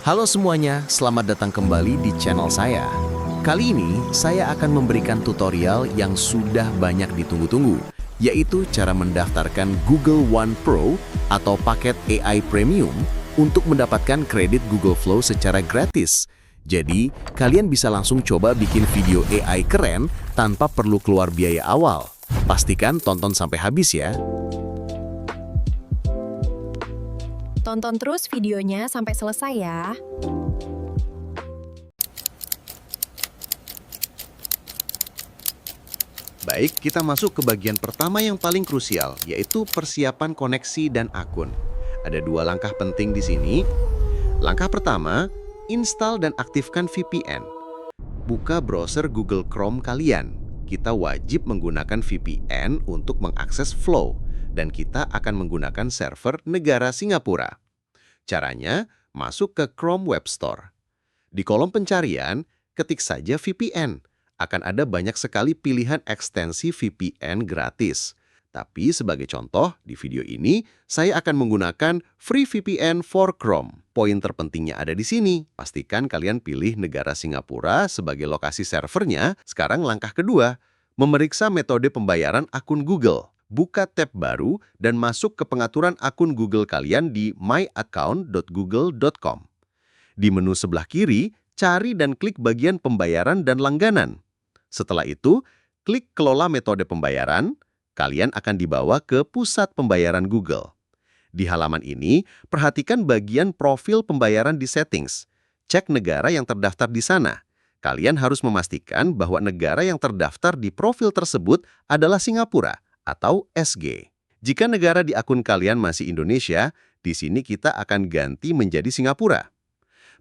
Halo semuanya, selamat datang kembali di channel saya. Kali ini, saya akan memberikan tutorial yang sudah banyak ditunggu-tunggu, yaitu cara mendaftarkan Google One Pro atau paket AI Premium untuk mendapatkan kredit Google Flow secara gratis. Jadi, kalian bisa langsung coba bikin video AI keren tanpa perlu keluar biaya awal. Pastikan tonton sampai habis ya. Tonton terus videonya sampai selesai ya. Baik, kita masuk ke bagian pertama yang paling krusial, yaitu persiapan koneksi dan akun. Ada dua langkah penting di sini. Langkah pertama, install dan aktifkan VPN. Buka browser Google Chrome kalian. Kita wajib menggunakan VPN untuk mengakses Flow, dan kita akan menggunakan server negara Singapura. Caranya, masuk ke Chrome Web Store. Di kolom pencarian, ketik saja VPN. Akan ada banyak sekali pilihan ekstensi VPN gratis. Tapi sebagai contoh, di video ini, saya akan menggunakan Free VPN for Chrome. Poin terpentingnya ada di sini. Pastikan kalian pilih negara Singapura sebagai lokasi servernya. Sekarang langkah kedua, memeriksa metode pembayaran akun Google. Buka tab baru dan masuk ke pengaturan akun Google kalian di myaccount.google.com. Di menu sebelah kiri, cari dan klik bagian pembayaran dan langganan. Setelah itu, klik kelola metode pembayaran, kalian akan dibawa ke pusat pembayaran Google. Di halaman ini, perhatikan bagian profil pembayaran di settings. Cek negara yang terdaftar di sana. Kalian harus memastikan bahwa negara yang terdaftar di profil tersebut adalah Singapura atau SG. Jika negara di akun kalian masih Indonesia, di sini kita akan ganti menjadi Singapura.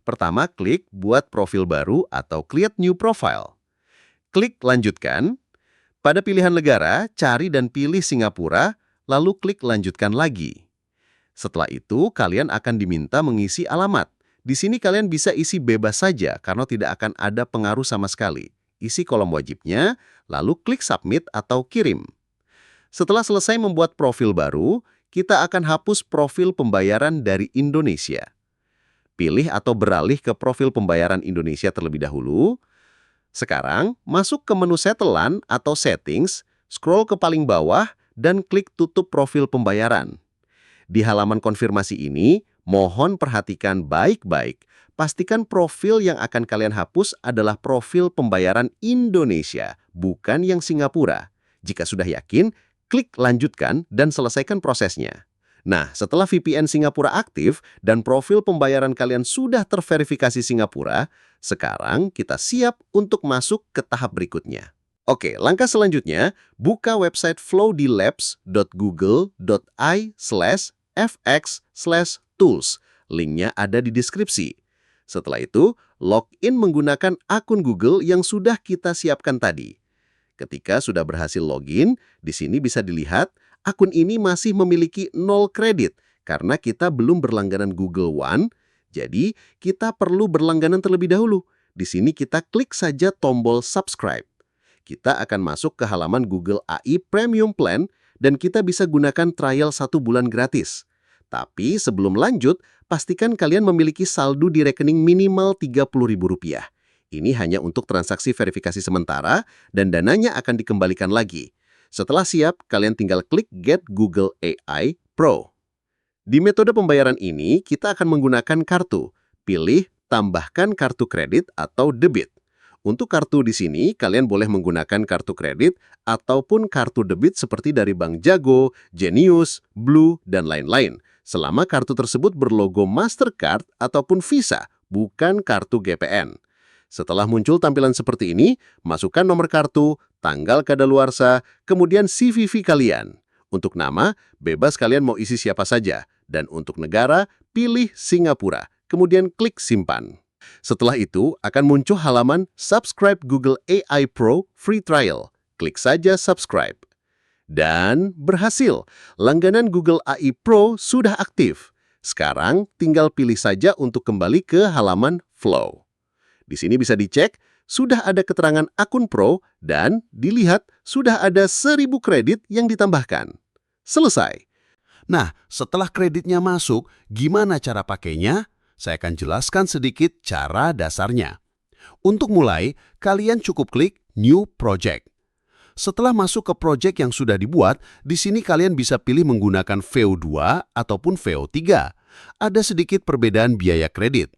Pertama, klik buat profil baru atau create new profile. Klik lanjutkan. Pada pilihan negara, cari dan pilih Singapura, lalu klik lanjutkan lagi. Setelah itu, kalian akan diminta mengisi alamat. Di sini kalian bisa isi bebas saja karena tidak akan ada pengaruh sama sekali. Isi kolom wajibnya, lalu klik submit atau kirim. Setelah selesai membuat profil baru, kita akan hapus profil pembayaran dari Indonesia. Pilih atau beralih ke profil pembayaran Indonesia terlebih dahulu. Sekarang, masuk ke menu setelan atau settings, scroll ke paling bawah, dan klik tutup profil pembayaran. Di halaman konfirmasi ini, mohon perhatikan baik-baik. Pastikan profil yang akan kalian hapus adalah profil pembayaran Indonesia, bukan yang Singapura. Jika sudah yakin, klik lanjutkan dan selesaikan prosesnya. Nah, setelah VPN Singapura aktif dan profil pembayaran kalian sudah terverifikasi Singapura, sekarang kita siap untuk masuk ke tahap berikutnya. Oke, langkah selanjutnya, buka website flow di labs.google.i/fx/tools. Linknya ada di deskripsi. Setelah itu, login menggunakan akun Google yang sudah kita siapkan tadi. Ketika sudah berhasil login, di sini bisa dilihat akun ini masih memiliki 0 kredit karena kita belum berlangganan Google One, jadi kita perlu berlangganan terlebih dahulu. Di sini kita klik saja tombol subscribe. Kita akan masuk ke halaman Google AI Premium Plan dan kita bisa gunakan trial 1 bulan gratis. Tapi sebelum lanjut, pastikan kalian memiliki saldo di rekening minimal Rp30.000. Ini hanya untuk transaksi verifikasi sementara dan dananya akan dikembalikan lagi. Setelah siap, kalian tinggal klik Get Google AI Pro. Di metode pembayaran ini, kita akan menggunakan kartu. Pilih tambahkan kartu kredit atau debit. Untuk kartu di sini, kalian boleh menggunakan kartu kredit ataupun kartu debit seperti dari Bank Jago, Genius, Blue, dan lain-lain. Selama kartu tersebut berlogo Mastercard ataupun Visa, bukan kartu GPN. Setelah muncul tampilan seperti ini, masukkan nomor kartu, tanggal kadaluarsa, kemudian CVV kalian. Untuk nama, bebas kalian mau isi siapa saja. Dan untuk negara, pilih Singapura, kemudian klik simpan. Setelah itu, akan muncul halaman Subscribe Google AI Pro Free Trial. Klik saja subscribe. Dan berhasil, langganan Google AI Pro sudah aktif. Sekarang, tinggal pilih saja untuk kembali ke halaman Flow. Di sini bisa dicek, sudah ada keterangan akun Pro dan dilihat sudah ada 1.000 kredit yang ditambahkan. Selesai. Nah, setelah kreditnya masuk, gimana cara pakainya? Saya akan jelaskan sedikit cara dasarnya. Untuk mulai, kalian cukup klik New Project. Setelah masuk ke project yang sudah dibuat, di sini kalian bisa pilih menggunakan VO2 ataupun VO3. Ada sedikit perbedaan biaya kredit.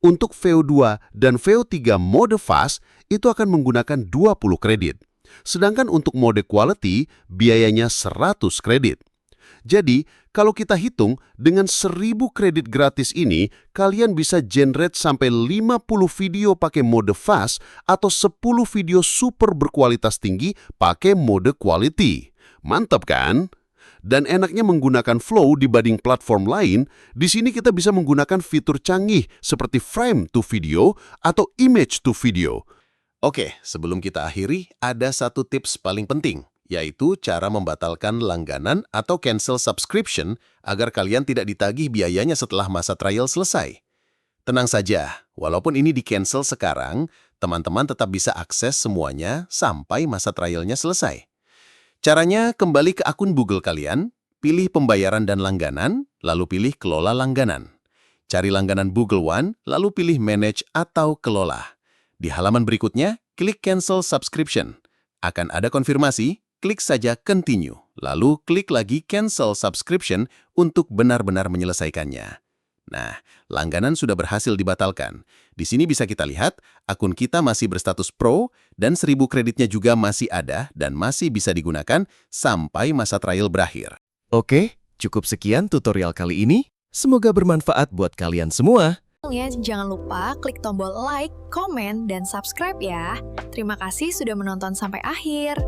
Untuk VO2 dan VO3 mode fast, itu akan menggunakan 20 kredit. Sedangkan untuk mode quality, biayanya 100 kredit. Jadi, kalau kita hitung, dengan 1000 kredit gratis ini, kalian bisa generate sampai 50 video pakai mode fast atau 10 video super berkualitas tinggi pakai mode quality. Mantap kan? Dan enaknya menggunakan Flow dibanding platform lain, di sini kita bisa menggunakan fitur canggih seperti frame to video atau image to video. Oke, sebelum kita akhiri, ada satu tips paling penting, yaitu cara membatalkan langganan atau cancel subscription agar kalian tidak ditagih biayanya setelah masa trial selesai. Tenang saja, walaupun ini di-cancel sekarang, teman-teman tetap bisa akses semuanya sampai masa trialnya selesai. Caranya, kembali ke akun Google kalian, pilih pembayaran dan langganan, lalu pilih kelola langganan. Cari langganan Google One, lalu pilih manage atau kelola. Di halaman berikutnya, klik cancel subscription. Akan ada konfirmasi, klik saja continue, lalu klik lagi cancel subscription untuk benar-benar menyelesaikannya. Nah, langganan sudah berhasil dibatalkan. Di sini bisa kita lihat, akun kita masih berstatus pro dan 1000 kreditnya juga masih ada dan masih bisa digunakan sampai masa trial berakhir. Oke, cukup sekian tutorial kali ini. Semoga bermanfaat buat kalian semua. Jangan lupa klik tombol like, komen, dan subscribe ya. Terima kasih sudah menonton sampai akhir.